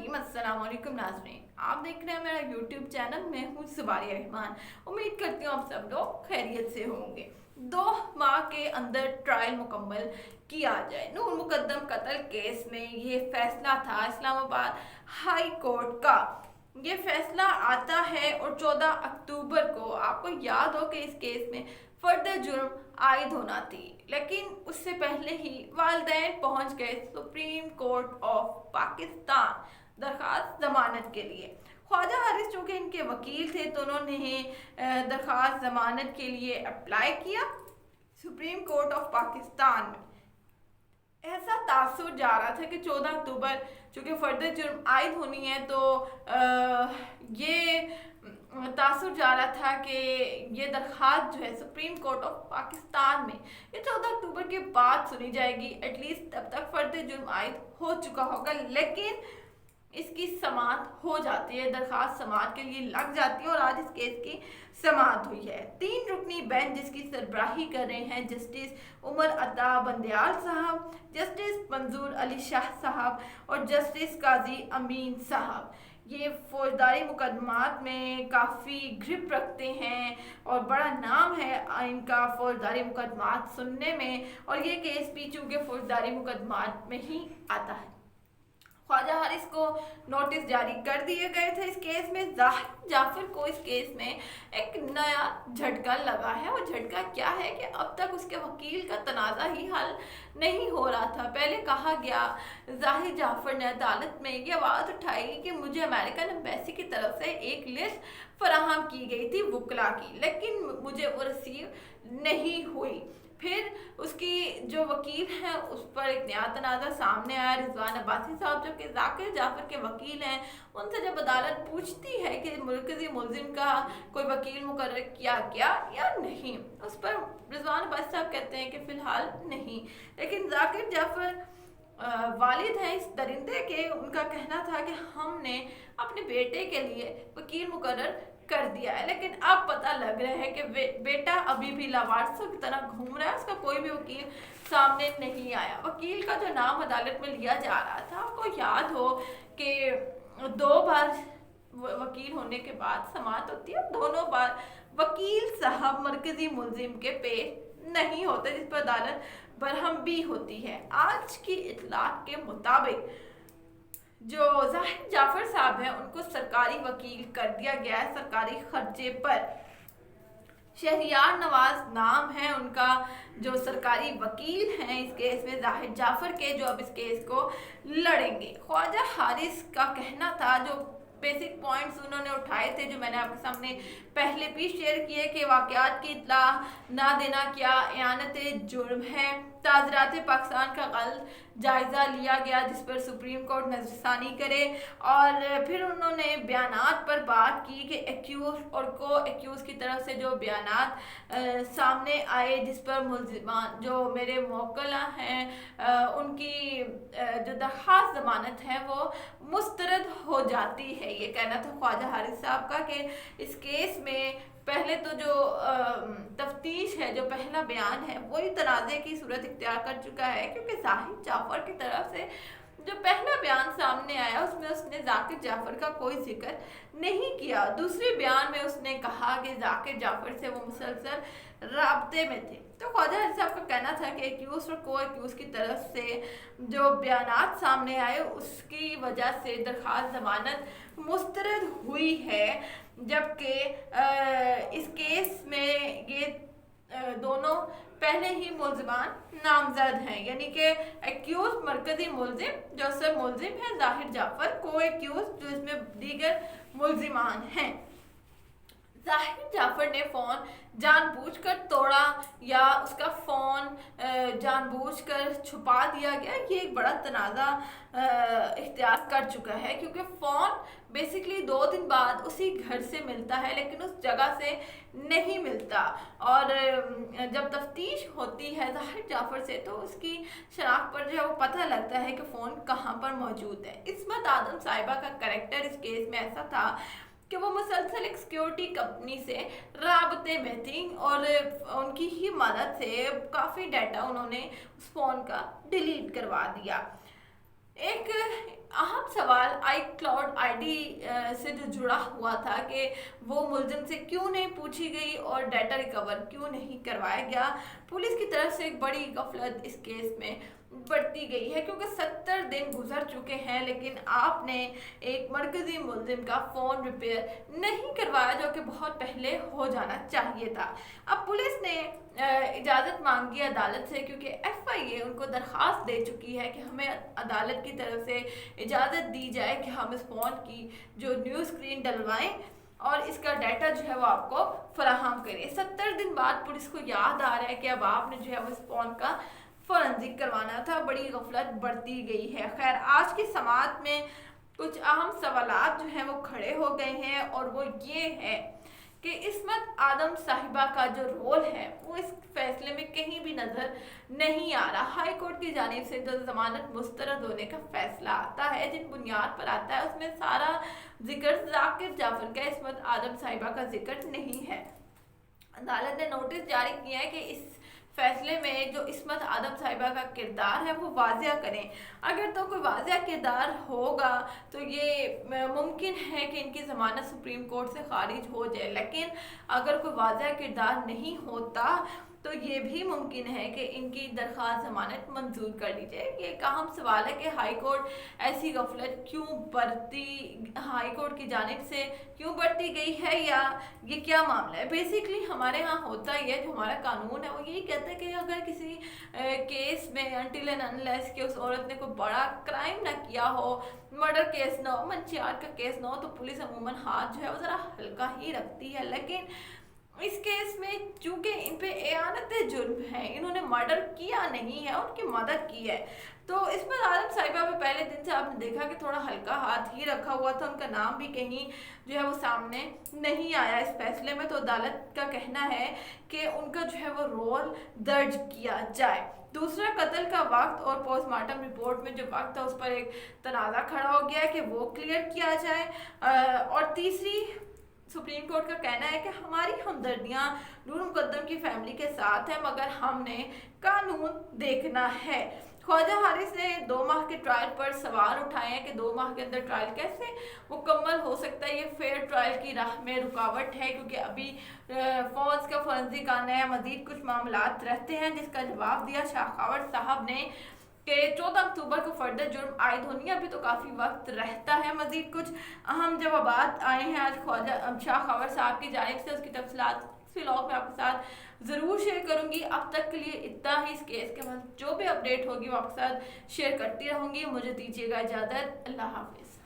रहीम अस्सलाम वालेकुम नाज़रीन, आप देख रहे हैं मेरा यूट्यूब चैनल। मैं हूँ ज़ुबारिया रहमान। उम्मीद करती हूँ आप सब लोग खैरियत से होंगे। 2 माह के अंदर ट्रायल मुकम्मल किया जाए। नूर मुकद्दम कत्ल केस में ये फैसला था इस्लामाबाद हाई कोर्ट का। ये फैसला आता है और 14 अक्टूबर को आपको याद हो कि इस केस में फर्दर जुर्म आयद होना थी, लेकिन उससे पहले ही वालिदैन पहुंच गए सुप्रीम कोर्ट ऑफ पाकिस्तान दरखास्त जमानत के लिए। ख्वाजा हारिस चूँकि इनके वकील थे तो उन्होंने दरखास्त जमानत के लिए अप्लाई किया सुप्रीम कोर्ट ऑफ पाकिस्तान में। ऐसा तासुर जा रहा था कि 14 अक्टूबर चूँकि फर्दर जुर्म आयद होनी है तो ये तासुर जा रहा था कि ये दरख्वास्त जो है सुप्रीम कोर्ट ऑफ पाकिस्तान में ये 14 अक्टूबर के बाद सुनी जाएगी। एटलीस्ट तब तक फर्दर जुर्म आयद हो चुका होगा, लेकिन इसकी समाअत हो जाती है, दरख्वास्त समाअत के लिए लग जाती है और आज इस केस की समाअत हुई है। 3 रुकनी बेंच जिसकी सरबराही कर रहे हैं जस्टिस उमर अता बंदयाल साहब, जस्टिस मंजूर अली शाह साहब और जस्टिस काजी अमीन साहब। ये फौजदारी मुकदमात में काफ़ी ग्रिप रखते हैं और बड़ा नाम है इनका फौजदारी मुकदमात सुनने में, और ये केस भी चूँकि फौजदारी मुकदमात में ही आता है। ख्वाजा हारिस को नोटिस जारी कर दिए गए थे इस केस में। जाहिर जाफर को इस केस में एक नया झटका लगा है, और झटका क्या है कि अब तक उसके वकील का तनाज़ा ही हल नहीं हो रहा था। पहले कहा गया, जाहिर जाफर ने अदालत में ये बात उठाई कि मुझे अमेरिकन एम्बेसी की तरफ से एक लिस्ट फराहम की गई थी वकला की, लेकिन मुझे वो रिसीव नहीं हुई। फिर उसकी जो वकील हैं उस पर एक नया तनाज़ा सामने आया। रिजवान अब्बासी साहब जो कि जाकिर जाफर के वकील हैं, उनसे जब अदालत पूछती है कि मरकज़ी मुलजिम का कोई वकील मुकर्रर किया गया या नहीं, उस पर रिजवान अब्बासी साहब कहते हैं कि फ़िलहाल नहीं। लेकिन जाकिर जाफर वालिद हैं इस दरिंदे के, उनका कहना था कि हमने अपने बेटे के लिए वकील मुकर्रर कर दिया है, लेकिन अब पता लग रहा है कि बेटा अभी भी लावारिसों की तरह घूम रहा है, उसका कोई भी वकील सामने नहीं आया। वकील का जो नाम अदालत में लिया जा रहा था, आपको याद हो कि 2 बार वकील होने के बाद समाअत होती है, दोनों बार वकील साहब मरकजी मुलजिम के पेश नहीं होते, जिस पर अदालत बरहम भी होती है। आज की इतलाक के मुताबिक जो जाहिर जाफर साहब हैं उनको सरकारी वकील कर दिया गया है सरकारी खर्चे पर। शहरियार नवाज नाम है उनका जो सरकारी वकील हैं इस केस में जाहिर जाफर के, जो अब इस केस को लड़ेंगे। ख्वाजा हारिस का कहना था, जो बेसिक पॉइंट्स उन्होंने उठाए थे जो मैंने आपके सामने पहले भी शेयर किए, कि वाक़यात की इत्तला ना देना क्या एआनत जुर्म है। ताज़रात पाकिस्तान का गलत जायज़ा लिया गया जिस पर सुप्रीम कोर्ट नज़रसानी करे, और फिर उन्होंने बयानात पर बात की कि एक्यूज़ और को एक्यूज़ की तरफ से जो बयानात सामने आए जिस पर मुल्ज़िमान जो मेरे मौकला हैं उनकी जो दरख्वास्त ज़मानत है वो मुस्तरद हो जाती है। ये कहना था ख्वाजा हारिस साहब का कि इस केस में पहले तो जो तफ्तीश है, जो पहला बयान है, वही तनाज़े की सूरत इख्तियार कर चुका है, क्योंकि जाहिर जाफर की तरफ से जो पहला बयान सामने आया उसमें उसने जाकिर जाफर का कोई जिक्र नहीं किया। दूसरे बयान में उसने कहा कि जाकिर जाफर से वो मुसलसल राब्ते में थे। तो ख्वाजा हारिस साहब का कहना था कि एक्यूज़ और को एक्यूज़ की तरफ से जो बयानात सामने आए उसकी वजह से दरख्वास्त ज़मानत मुस्तरद हुई है, जबकि इस केस में ये दोनों पहले ही मुल्ज़िमान नामजद हैं, यानी कि एक्यूज़ मरकज़ी मुल्ज़िम जो असल मुल्ज़िम है जाहिर जाफर, को एक्यूज़ जो इसमें दीगर मुल्ज़िमान हैं। जाहिर जाफर ने फ़ोन जानबूझकर तोड़ा या उसका फ़ोन जानबूझकर छुपा दिया गया, ये एक बड़ा तनाज़ा इख्तियार कर चुका है, क्योंकि फ़ोन बेसिकली 2 दिन बाद उसी घर से मिलता है लेकिन उस जगह से नहीं मिलता, और जब तफ्तीश होती है जाहिर जाफर से तो उसकी शनाख्त पर जो है वो पता लगता है कि फ़ोन कहाँ पर मौजूद है। इस्मत आदम साहिबा का करैक्टर इस केस में ऐसा था कि वो मुसलसल एक सिक्योरिटी कंपनी से राबते में थी, और उनकी ही मदद से काफ़ी डाटा उन्होंने उस फ़ोन का डिलीट करवा दिया। एक अहम सवाल आई क्लाउड आईडी से जो जुड़ा हुआ था कि वो मुलजिम से क्यों नहीं पूछी गई और डाटा रिकवर क्यों नहीं करवाया गया। पुलिस की तरफ से एक बड़ी गफलत इस केस में बढ़ती गई है क्योंकि 70 दिन गुजर चुके हैं लेकिन आपने एक मरकजी मुलजिम का फ़ोन रिपेयर नहीं करवाया जो कि बहुत पहले हो जाना चाहिए था। अब पुलिस ने इजाज़त मांगी अदालत से क्योंकि एफआईए उनको दरख्वास्त दे चुकी है कि हमें अदालत की तरफ से इजाज़त दी जाए कि हम इस फ़ोन की जो न्यू स्क्रीन डलवाएं और इसका डाटा जो है वो आपको फराहम करें। 70 दिन बाद पुलिस को याद आ रहा है कि अब आपने जो है वो इस फ़ोन का फॉरेंसिक करवाना था। बड़ी गफलत बढ़ती गई है। खैर, आज की समाअत में कुछ अहम सवालात जो हैं वो खड़े हो गए हैं और वो ये है कि इस्मत आदम साहिबा का जो रोल है वो इस फैसले में कहीं भी नज़र नहीं आ रहा। हाई कोर्ट की जानिब से जो जमानत मुस्तरद होने का फैसला आता है, जिन बुनियाद पर आता है, उसमें सारा जिक्र जाकिर जाफर का, इस्मत आदम साहिबा का जिक्र नहीं है। अदालत ने नोटिस जारी किया है कि इस फैसले में जो इस्मत आदम साहिबा का किरदार है वो वाजिया करें। अगर तो कोई वाजिया किरदार होगा तो ये मुमकिन है कि इनकी ज़मानत सुप्रीम कोर्ट से खारिज हो जाए, लेकिन अगर कोई वाजिया किरदार नहीं होता तो ये भी मुमकिन है कि इनकी दरख्वास्त ज़मानत मंजूर कर ली जाए। ये एक अहम सवाल है कि हाई कोर्ट ऐसी गफलत क्यों बरती, हाई कोर्ट की जानिब से क्यों बरती गई है, या ये क्या मामला है। बेसिकली हमारे यहाँ होता ही है, जो हमारा कानून है वो यही कहता है कि अगर किसी केस में अनटिल एंड अनलेस कि उस औरत ने कोई बड़ा क्राइम ना किया हो, मर्डर केस ना हो, मंशियात का केस ना हो, तो पुलिस अमूमन हाथ जो है वो ज़रा हल्का ही रखती है। लेकिन इस केस में चूंकि इन पे एआनत जुर्म है, इन्होंने मर्डर किया नहीं है, उनकी मदद की है, तो इसमें आदम साहिबा पे पहले दिन से आपने देखा कि थोड़ा हल्का हाथ ही रखा हुआ था। उनका नाम भी कहीं जो है वो सामने नहीं आया इस फैसले में। तो अदालत का कहना है कि उनका जो है वो रोल दर्ज किया जाए। दूसरा, कत्ल का वक्त और पोस्टमार्टम रिपोर्ट में जो वक्त था उस पर एक तनाज़ा खड़ा हो गया है कि वो क्लियर किया जाए। और तीसरी, सुप्रीम कोर्ट का कहना है कि हमारी हमदर्दियाँ नूर मुकद्दम की फैमिली के साथ है, मगर हमने कानून देखना है। ख्वाजा हारिस ने 2 माह के ट्रायल पर सवाल उठाए हैं कि 2 माह के अंदर ट्रायल कैसे मुकम्मल हो सकता है। ये फेयर ट्रायल की राह में रुकावट है क्योंकि अभी फौज का फॉरेंसिक आना है, मजीद कुछ मामलात रहते हैं, जिसका जवाब दिया शाखावत साहब ने कि 14 अक्टूबर को फर्दर जुर्म आयद होनी है। अभी तो काफ़ी वक्त रहता है। मजीद कुछ अहम जवाबात आए हैं आज ख्वाजा शाखावत साहब की जानिब से, उसकी तफसीलात व्लॉग में आपके साथ ज़रूर शेयर करूंगी। अब तक के लिए इतना ही। इस केस के बाद जो भी अपडेट होगी वो आपके साथ शेयर करती रहूंगी। मुझे दीजिएगा इजाज़त। अल्लाह हाफिज़।